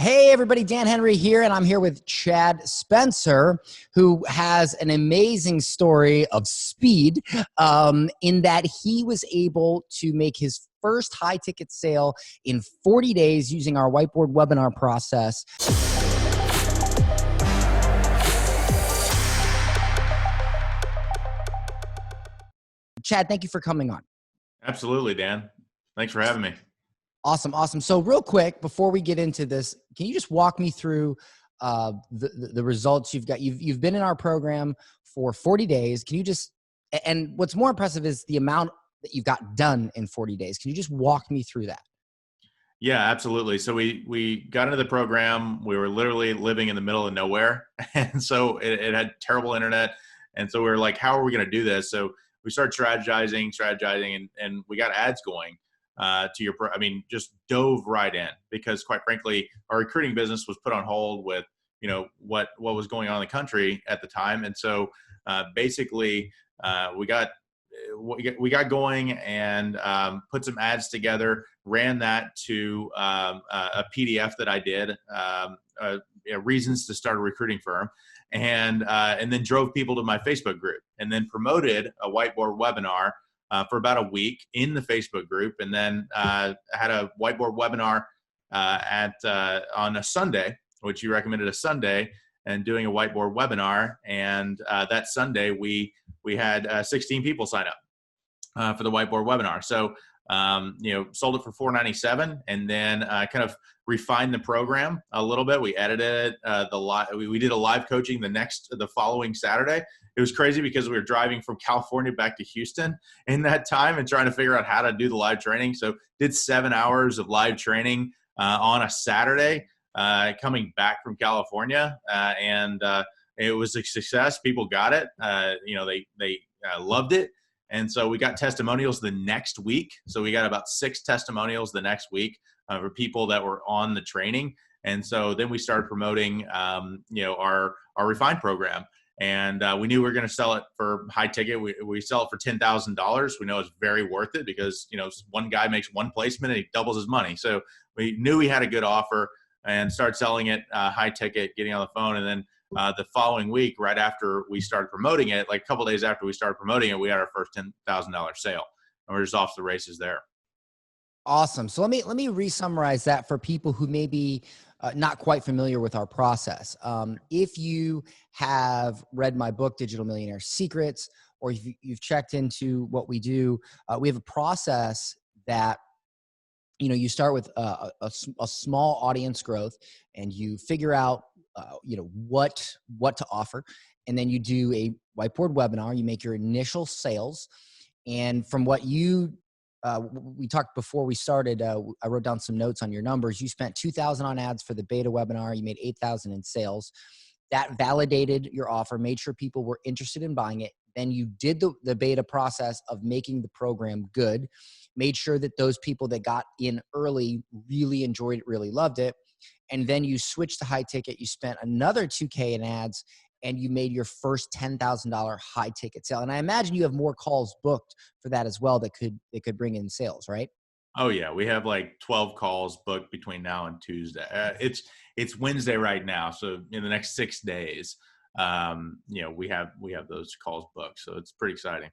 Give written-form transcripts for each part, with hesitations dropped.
Hey everybody, Dan Henry here, and I'm here with Chad Spencer, who has an amazing story of speed in that he was able to make his first high ticket sale in 40 days using our whiteboard webinar process. Chad, thank you for coming on. Absolutely, Dan. Thanks for having me. Awesome, awesome. So real quick, before we get into this, can you just walk me through the results you've got? You've been in our program for 40 days. Can you just, and what's more impressive is the amount that you've got done in 40 days. Can you just walk me through that? Yeah, absolutely. So we got into the program. We were literally living in the middle of nowhere. And so it had terrible internet. And so we were like, how are we going to do this? So we started strategizing, and we got ads going. Just dove right in because quite frankly, our recruiting business was put on hold with, what was going on in the country at the time. And so we got going and put some ads together, ran that to a PDF that I did, reasons to start a recruiting firm, and then drove people to my Facebook group, and then promoted a whiteboard webinar for about a week in the Facebook group, and then had a whiteboard webinar on a Sunday, which you recommended a Sunday, and doing a whiteboard webinar. And that Sunday, we had 16 people sign up for the whiteboard webinar. So, sold it for $497, and then kind of refined the program a little bit. We edited it. We did a live coaching the following Saturday. It was crazy because we were driving from California back to Houston in that time and trying to figure out how to do the live training. So did 7 hours of live training on a Saturday coming back from California. And it was a success. People got it. They loved it. And so we got testimonials the next week. So we got about 6 testimonials the next week for people that were on the training. And so then we started promoting, our refined program. And we knew we were going to sell it for high ticket. We sell it for $10,000. We know it's very worth it because, one guy makes one placement and he doubles his money. So we knew we had a good offer and started selling it high ticket, getting on the phone. And then the following week, right after we started promoting it, like a couple days after we started promoting it, we had our first $10,000 sale, and we're just off the races there. Awesome. So let me re-summarize that for people who may be not quite familiar with our process. If you have read my book, Digital Millionaire Secrets, or if you've checked into what we do, we have a process that you start with a small audience growth, and you figure out what to offer, and then you do a whiteboard webinar. You make your initial sales, and from what we talked before we started, I wrote down some notes on your numbers. You spent $2,000 on ads for the beta webinar. You made $8,000 in sales. That validated your offer, made sure people were interested in buying it. Then you did the beta process of making the program good, made sure that those people that got in early really enjoyed it, really loved it. And then you switched to high ticket. You spent another $2,000 in ads, and you made your first $10,000 high ticket sale. And I imagine you have more calls booked for that as well that could bring in sales, right? Oh yeah, we have like 12 calls booked between now and Tuesday. It's Wednesday right now, so in the next 6 days, we have those calls booked. So it's pretty exciting.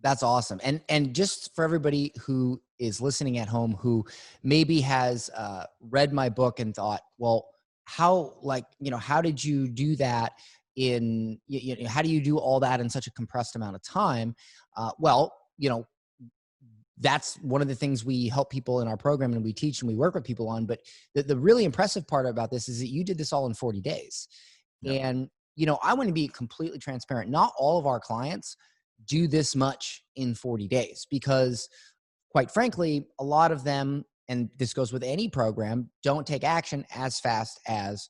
That's awesome. And just for everybody who is listening at home who maybe has read my book and thought, well, how did you do that how do you do all that in such a compressed amount of time? That's one of the things we help people in our program, and we teach and we work with people on. But the really impressive part about this is that you did this all in 40 days. Yep. And, I want to be completely transparent. Not all of our clients do this much in 40 days because, quite frankly, a lot of them, and this goes with any program, don't take action as fast as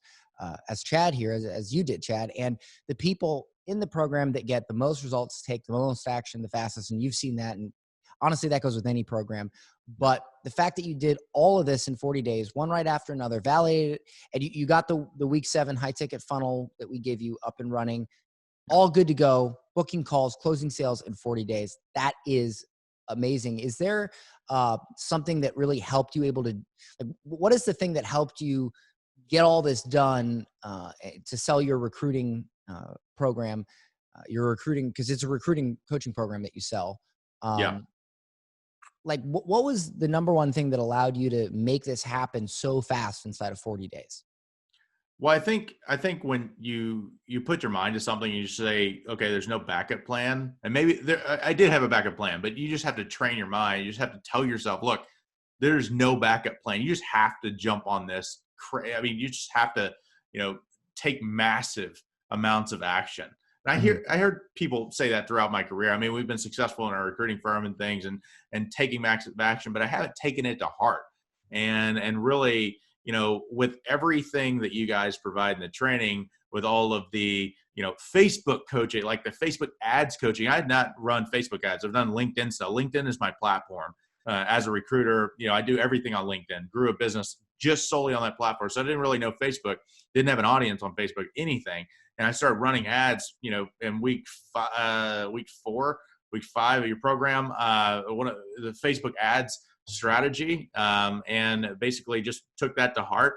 Chad here, as you did, Chad. And the people in the program that get the most results take the most action the fastest. And you've seen that. And honestly, that goes with any program. But the fact that you did all of this in 40 days, one right after another, validated, and you got the week 7 high ticket funnel that we gave you up and running, all good to go, booking calls, closing sales in 40 days. That is amazing. Is there something that really helped you what is the thing that helped you get all this done to sell your recruiting program, your recruiting, because it's a recruiting coaching program that you sell. Yeah. Like what was the number one thing that allowed you to make this happen so fast inside of 40 days? Well, I think when you put your mind to something, you say, okay, there's no backup plan, and maybe I did have a backup plan, but you just have to train your mind. You just have to tell yourself, look, there's no backup plan. You just have to jump on this. I mean, you just have to, take massive amounts of action. And I heard people say that throughout my career. I mean, we've been successful in our recruiting firm and things, and taking massive action, but I haven't taken it to heart, and really, with everything that you guys provide in the training, with all of the, Facebook coaching, like the Facebook ads coaching. I had not run Facebook ads. I've done LinkedIn stuff. LinkedIn is my platform. As a recruiter, I do everything on LinkedIn, grew a business just solely on that platform. So I didn't really know Facebook, didn't have an audience on Facebook, anything. And I started running ads, in week 5 of your program, one of the Facebook ads strategy, and basically just took that to heart,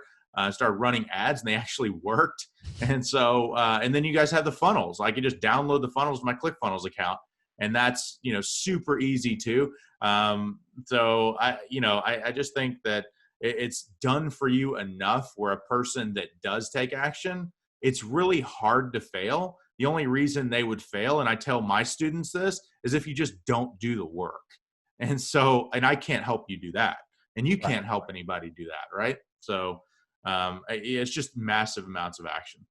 started running ads, and they actually worked. And so, and then you guys have the funnels. I could just download the funnels to my ClickFunnels account, and that's, super easy too. So I just think that it's done for you enough where a person that does take action, it's really hard to fail. The only reason they would fail, and I tell my students this, is if you just don't do the work. And so, and I can't help you do that, and you can't help anybody do that, right? So it's just massive amounts of action.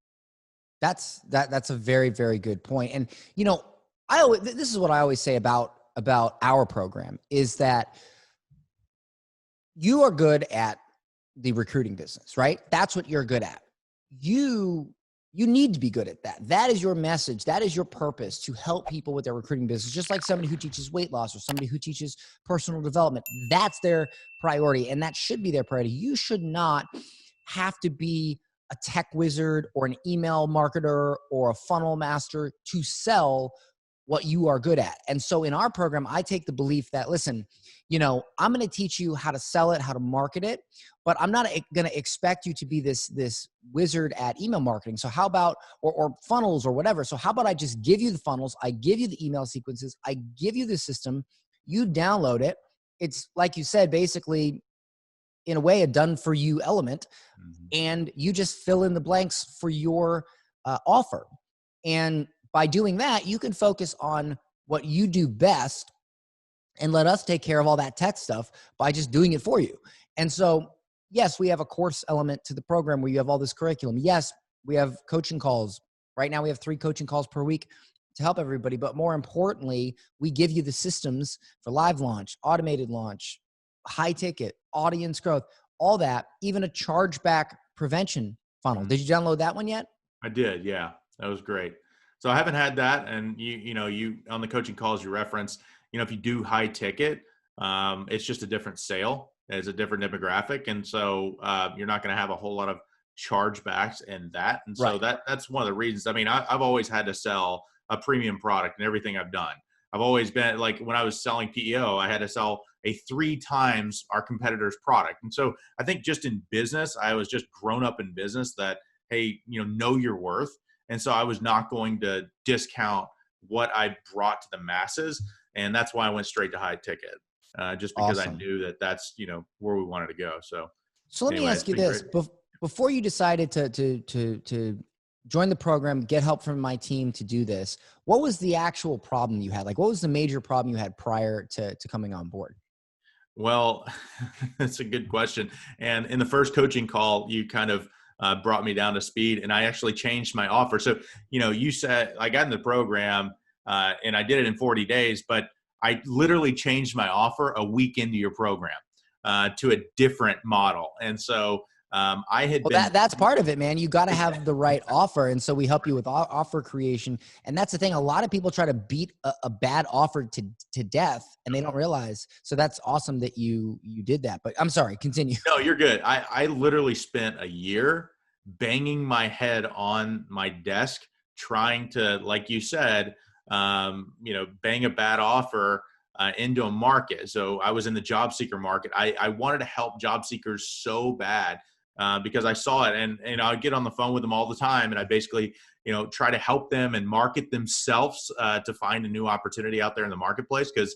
That's a very, very good point. And this is what I always say about our program, is that you are good at the recruiting business, right? That's what you're good at. You need to be good at that. That is your message. That is your purpose, to help people with their recruiting business. Just like somebody who teaches weight loss or somebody who teaches personal development, that's their priority, and that should be their priority. You should not have to be a tech wizard or an email marketer or a funnel master to sell what you are good at. And so in our program, I take the belief that, listen, I'm going to teach you how to sell it, how to market it, but I'm not going to expect you to be this wizard at email marketing. So how about, or funnels or whatever. So how about I just give you the funnels, I give you the email sequences, I give you the system, you download it. It's like you said, basically, in a way, a done for you element, and you just fill in the blanks for your offer. And by doing that, you can focus on what you do best and let us take care of all that tech stuff by just doing it for you. And so, yes, we have a course element to the program where you have all this curriculum. Yes, we have coaching calls. Right now we have 3 coaching calls per week to help everybody. But more importantly, we give you the systems for live launch, automated launch, high ticket, audience growth, all that, even a chargeback prevention funnel. Did you download that one yet? I did. Yeah, that was great. So I haven't had that. And you on the coaching calls you reference, if you do high ticket, it's just a different sale. It's a different demographic. And so you're not going to have a whole lot of chargebacks in that. And so that's one of the reasons. I mean, I've always had to sell a premium product in everything I've done. I've always been, like, when I was selling PEO, I had to sell a 3 times our competitor's product. And so I think just in business, I was just grown up in business that, hey, know your worth. And so I was not going to discount what I brought to the masses. And that's why I went straight to high ticket, just because I knew that that's, where we wanted to go. So let me ask you this. Before you decided to join the program, get help from my team to do this, what was the actual problem you had? Like, what was the major problem you had prior to coming on board? Well, that's a good question. And in the first coaching call, you kind of brought me down to speed, and I actually changed my offer. So, you said I got in the program and I did it in 40 days, but I literally changed my offer a week into your program to a different model. And so I had been. That's part of it, man. You got to have the right offer. And so we help you with offer creation. And that's the thing. A lot of people try to beat a bad offer to death, and they don't realize. So that's awesome that you did that. But I'm sorry, continue. No, you're good. I literally spent a year banging my head on my desk, trying to, like you said, bang a bad offer into a market. So I was in the job seeker market. I wanted to help job seekers so bad, because I saw it, and I'd get on the phone with them all the time, and I basically, try to help them and market themselves to find a new opportunity out there in the marketplace. Because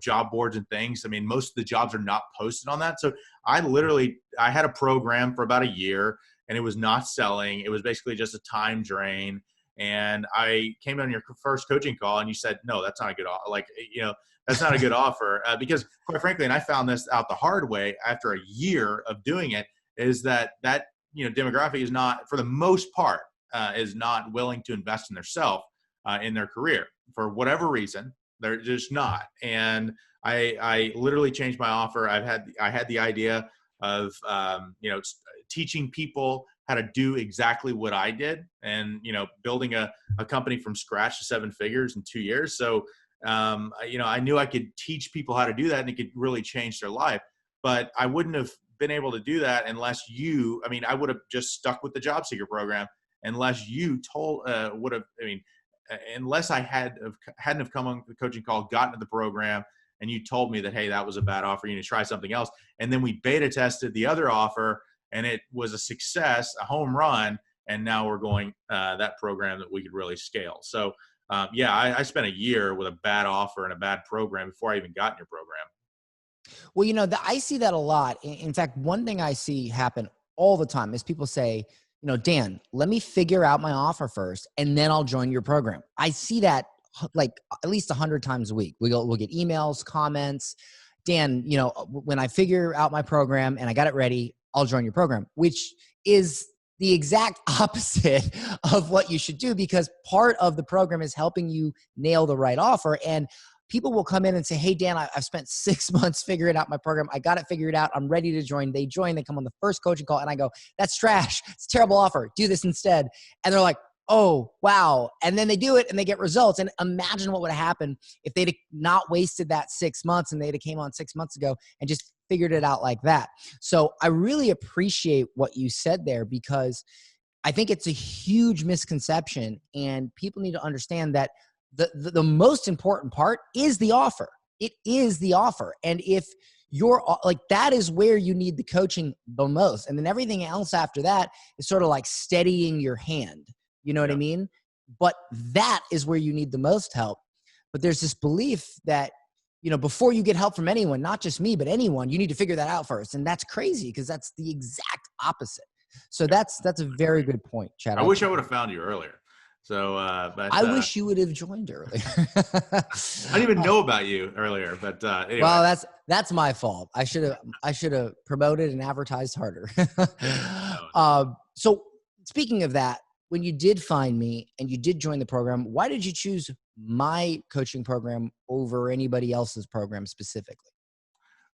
job boards and things, I mean, most of the jobs are not posted on that. So I had a program for about a year, and it was not selling. It was basically just a time drain. And I came on your first coaching call, and you said, no, that's not a good offer. That's not a good offer, because quite frankly, and I found this out the hard way after a year of doing it, is that demographic is not, for the most part, is not willing to invest in themselves, in their career for whatever reason. They're just not. And I literally changed my offer. I had the idea of teaching people how to do exactly what I did, and building a company from scratch to 7 figures in 2 years. So I knew I could teach people how to do that, and it could really change their life. But I wouldn't have been able to do that unless I would have just stuck with the job seeker program unless you unless I hadn't have come on the coaching call, gotten to the program, and you told me that, hey, that was a bad offer, you need to try something else. And then we beta tested the other offer, and it was a success, a home run. And now we're going that program that we could really scale. So I spent a year with a bad offer and a bad program before I even got in your program. Well, I see that a lot. In fact, one thing I see happen all the time is people say, Dan, let me figure out my offer first, and then I'll join your program. I see that like at least 100 times a week. We'll get emails, comments. Dan, when I figure out my program and I got it ready, I'll join your program, which is the exact opposite of what you should do, because part of the program is helping you nail the right offer. And people will come in and say, hey, Dan, I've spent 6 months figuring out my program. I got it figured out. I'm ready to join. They join. They come on the first coaching call, and I go, that's trash. It's a terrible offer. Do this instead. And they're like, oh, wow. And then they do it, and they get results. And imagine what would have happened if they'd not wasted that 6 months, and they'd have came on 6 months ago and just figured it out like that. So I really appreciate what you said there, because I think it's a huge misconception, and people need to understand that the most important part is the offer. It is the offer. And if you're like, that is where you need the coaching the most. And then everything else after that is sort of like steadying your hand. You know what I mean? But that is where you need the most help. But there's this belief that, before you get help from anyone, not just me, but anyone, you need to figure that out first. And that's crazy, because that's the exact opposite. So that's a very good point, Chad. I wish I would have found you earlier. So, I wish you would have joined earlier. I didn't even know about you earlier, but anyway. Well, that's my fault. I should have promoted and advertised harder. So speaking of that, when you did find me and you did join the program, why did you choose my coaching program over anybody else's program specifically?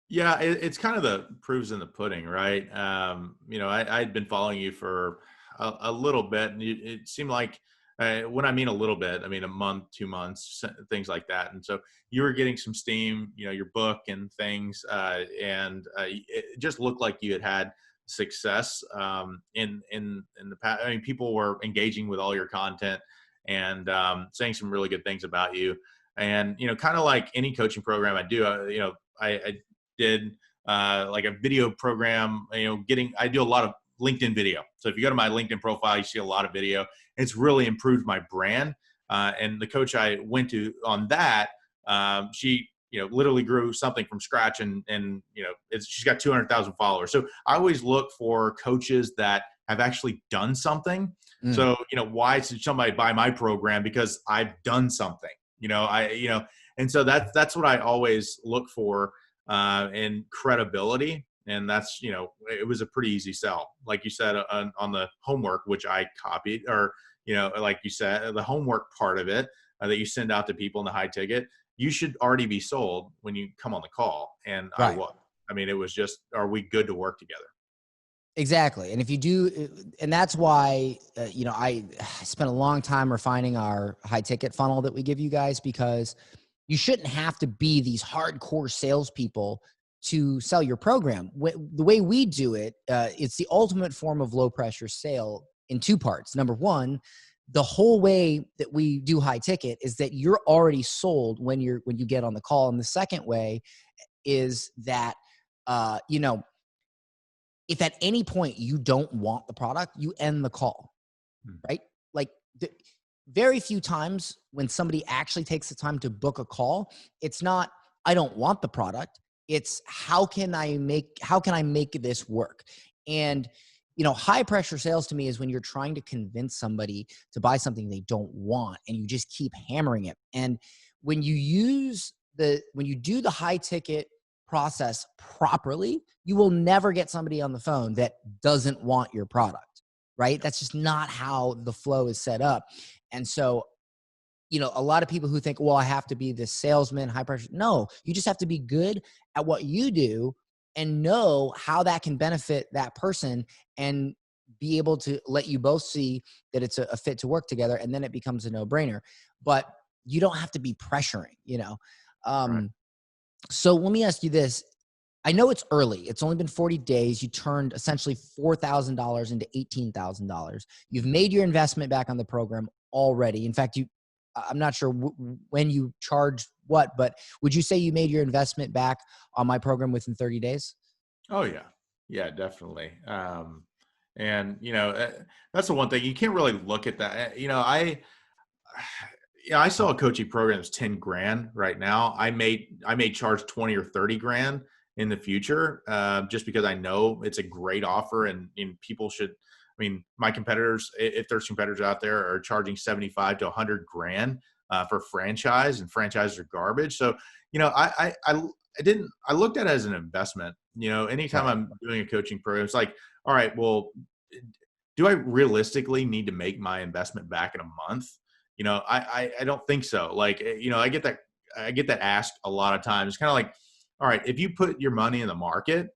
Yeah, it's kind of the proof's in the pudding, right? I'd been following you for a little bit, and it seemed like, when I mean a little bit, I mean a month, 2 months, things like that. And so you were getting some steam, your book and things, and it just looked like you had success in the past. I mean, people were engaging with all your content and saying some really good things about you. And kind of like any coaching program I do, I did like a video program. I do a lot of LinkedIn video. So if you go to my LinkedIn profile, you see a lot of video. It's really improved my brand. And the coach I went to on that, she, literally grew something from scratch, and she's got 200,000 followers. So I always look for coaches that have actually done something. So, why should somebody buy my program? Because I've done something, and so that's what I always look for, in credibility. And that's, it was a pretty easy sell. Like you said, on the homework, which I copied, or, like you said, the homework part of it that you send out to people in the high ticket, you should already be sold when you come on the call. And right. I was. I mean, it was just, are we good to work together? Exactly. And if you do, and that's why, I spent a long time refining our high ticket funnel that we give you guys, because you shouldn't have to be these hardcore salespeople to sell your program. The way we do it, it's the ultimate form of low pressure sale in 2 parts. Number one, the whole way that we do high ticket is that you're already sold when you get on the call. And the second way is that, if at any point you don't want the product, you end the call, right? Like very few times when somebody actually takes the time to book a call, it's not, I don't want the product. It's how can I make this work? And, you know, high pressure sales to me is when you're trying to convince somebody to buy something they don't want and you just keep hammering it. And when you do the high ticket process properly, you will never get somebody on the phone that doesn't want your product, right? That's just not how the flow is set up. And so, you know, a lot of people who think, well, I have to be this salesman, high pressure. No, you just have to be good at what you do and know how that can benefit that person and be able to let you both see that it's a fit to work together. And then it becomes a no-brainer. But you don't have to be pressuring, you know? Right. So let me ask you this. I know it's early. It's only been 40 days. You turned essentially $4,000 into $18,000. You've made your investment back on the program already. In fact, I'm not sure when you charged what, but would you say you made your investment back on my program within 30 days? Oh yeah. Yeah, definitely. And you know, that's the one thing you can't really look at that. You know, I saw a coaching program that's 10 grand right now. I may charge 20 or 30 grand in the future, just because I know it's a great offer and people should, I mean, my competitors, if there's competitors out there, are charging 75 to 100 grand for franchise, and franchises are garbage. So, you know, I looked at it as an investment. You know, anytime Right. I'm doing a coaching program, it's like, all right, well, do I realistically need to make my investment back in a month? You know, I don't think so. Like, you know, I get that asked a lot of times. It's kind of like, all right, if you put your money in the market,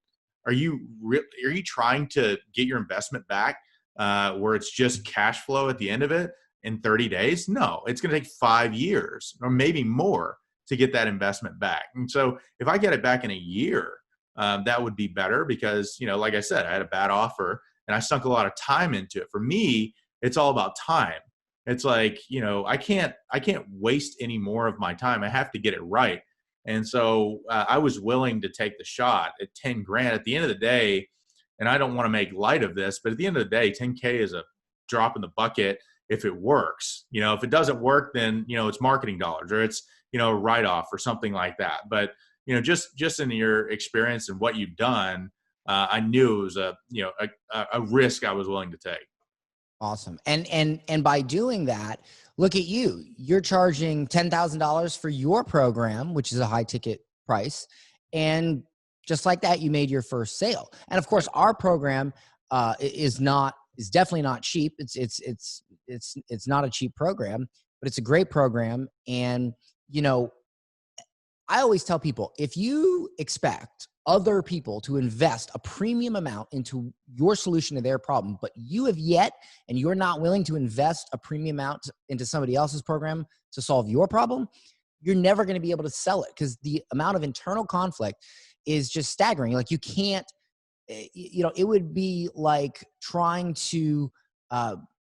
are you trying to get your investment back where it's just cash flow at the end of it in 30 days? No, it's going to take 5 years or maybe more to get that investment back. And so if I get it back in a year, that would be better because, you know, like I said, I had a bad offer and I sunk a lot of time into it. For me, it's all about time. It's like, you know, I can't waste any more of my time. I have to get it right. And so I was willing to take the shot at 10 grand at the end of the day. And I don't want to make light of this, but at the end of the day, 10K is a drop in the bucket if it works. You know, if it doesn't work, then, you know, it's marketing dollars or it's, you know, a write-off or something like that. But, you know, just in your experience and what you've done, I knew it was a risk I was willing to take. Awesome. And by doing that, look at you. You're charging $10,000 for your program, which is a high ticket price. And just like that, you made your first sale. And of course, our program is definitely not cheap. It's not a cheap program, but it's a great program. And, you know, I always tell people, if you expect other people to invest a premium amount into your solution to their problem, but you have yet, and you're not willing to invest a premium amount into somebody else's program to solve your problem, you're never going to be able to sell it because the amount of internal conflict is just staggering. Like you can't, you know, it would be like trying to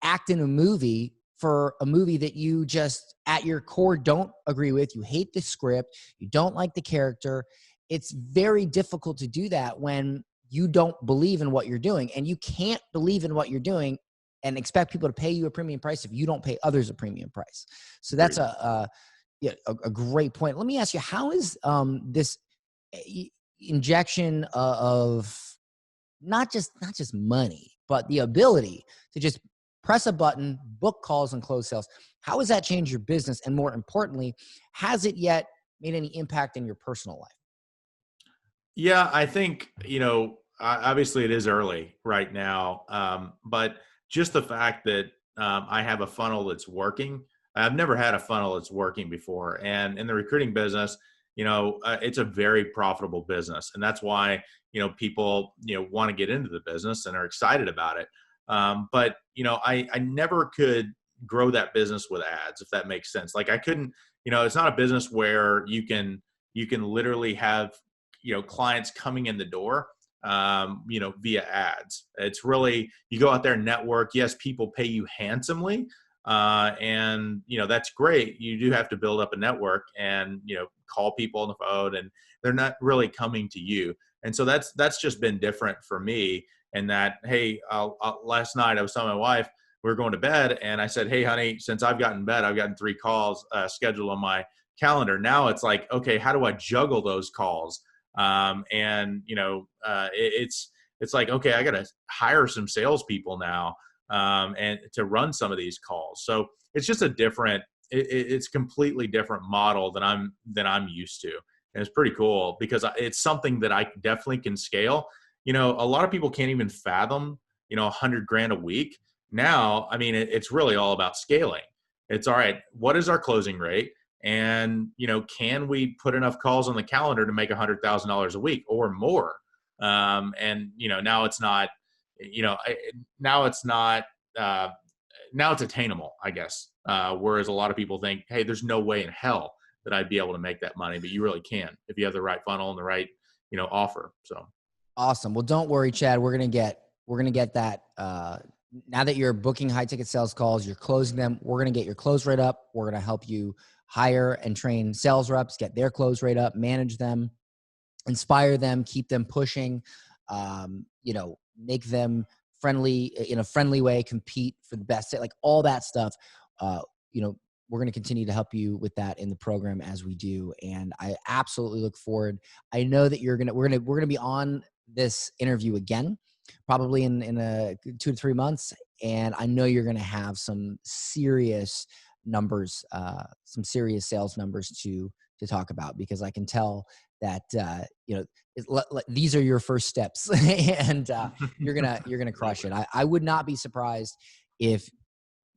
act in a movie for a movie that you just at your core don't agree with. You hate the script. You don't like the character. It's very difficult to do that when you don't believe in what you're doing, and you can't believe in what you're doing and expect people to pay you a premium price if you don't pay others a premium price. So that's a great point. Let me ask you, how is this injection of not just money, but the ability to just press a button, book calls, and close sales? How has that changed your business? And more importantly, has it yet made any impact in your personal life? Yeah, I think, you know, obviously it is early right now, but just the fact that I have a funnel that's working. I've never had a funnel that's working before. And in the recruiting business, you know, it's a very profitable business. And that's why, you know, people, you know, want to get into the business and are excited about it. But, you know, I never could grow that business with ads, if that makes sense. Like I couldn't, you know, it's not a business where you can literally have, you know, clients coming in the door, you know, via ads. It's really, you go out there and network. Yes, people pay you handsomely. And, you know, that's great. You do have to build up a network and, you know, call people on the phone, and they're not really coming to you. And so that's just been different for me. And that, hey, last night I was telling my wife we were going to bed, and I said, hey, honey, since I've gotten in bed, I've gotten 3 calls scheduled on my calendar. Now it's like, okay, how do I juggle those calls? And it's like, okay, I got to hire some salespeople now, and to run some of these calls. So it's just a different, it's completely different model than I'm used to. And it's pretty cool because it's something that I definitely can scale. A lot of people can't even fathom, $100,000 a week. Now, I mean, it's really all about scaling. It's all right. What is our closing rate? And, can we put enough calls on the calendar to make $100,000 a week or more? And, now it's not, now it's not, now it's attainable, I guess. Whereas a lot of people think, hey, there's no way in hell that I'd be able to make that money, but you really can if you have the right funnel and the right, offer. So awesome. Well, don't worry, Chad. We're gonna get that. Now that you're booking high ticket sales calls, you're closing them. We're gonna get your close rate up. We're gonna help you hire and train sales reps, get their close rate up, manage them, inspire them, keep them pushing. Make them friendly in a friendly way, compete for the best, like all that stuff. We're going to continue to help you with that in the program as we do. And I absolutely look forward. I know that we're going to be on this interview again, probably in 2 to 3 months. And I know you're going to have some serious numbers, some serious sales numbers to talk about, because I can tell that, these are your first steps and you're going to crush it. I would not be surprised if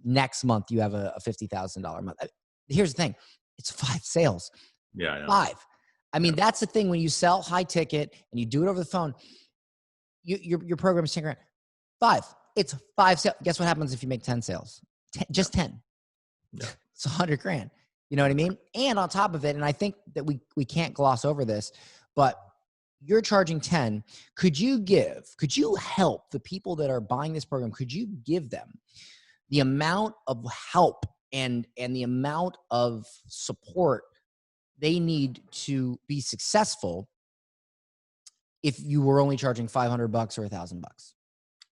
next month you have a $50,000 month. Here's the thing. It's 5 sales. Yeah, I know. 5. I mean, that's the thing. When you sell high ticket and you do it over the phone, your program is 10 grand. 5. It's 5 sales. Guess what happens if you make 10 sales? Just 10. Yeah. It's 100 grand. You know what I mean? And on top of it, and I think that we can't gloss over this, but you're charging 10. Could you help the people that are buying this program? Could you give them the amount of help and the amount of support they need to be successful if you were only charging $500 or $1,000?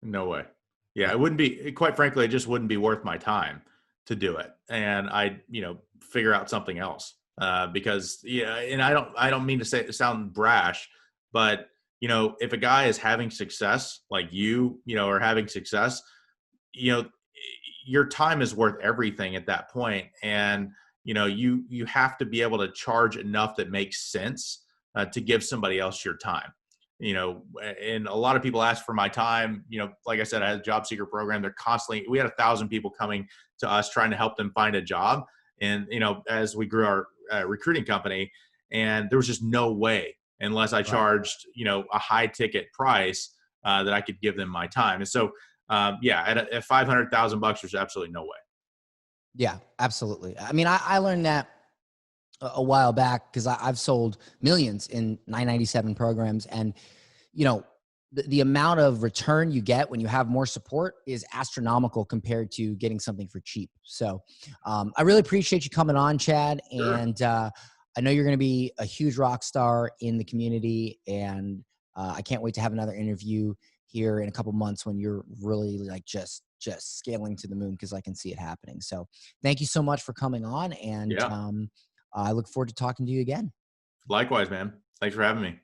No way. Yeah, it wouldn't be, quite frankly, it just wouldn't be worth my time to do it. And I, figure out something else, because and I don't mean to sound brash, but if a guy is having success, like are having success, your time is worth everything at that point. And, you have to be able to charge enough that makes sense to give somebody else your time. And a lot of people ask for my time. Like I said, I had a job seeker program. We had 1,000 people coming to us trying to help them find a job. And, as we grew our recruiting company, and there was just no way unless I charged, a high ticket price that I could give them my time. And so, at $500,000, there's absolutely no way. Yeah, absolutely. I mean, I learned that a while back because I've sold millions in 997 programs, and the amount of return you get when you have more support is astronomical compared to getting something for cheap. So I really appreciate you coming on, Chad. Sure. And I know you're going to be a huge rock star in the community, and I can't wait to have another interview here in a couple months when you're really like just scaling to the moon, because I can see it happening. So thank you so much for coming on, and I look forward to talking to you again. Likewise, man. Thanks for having me.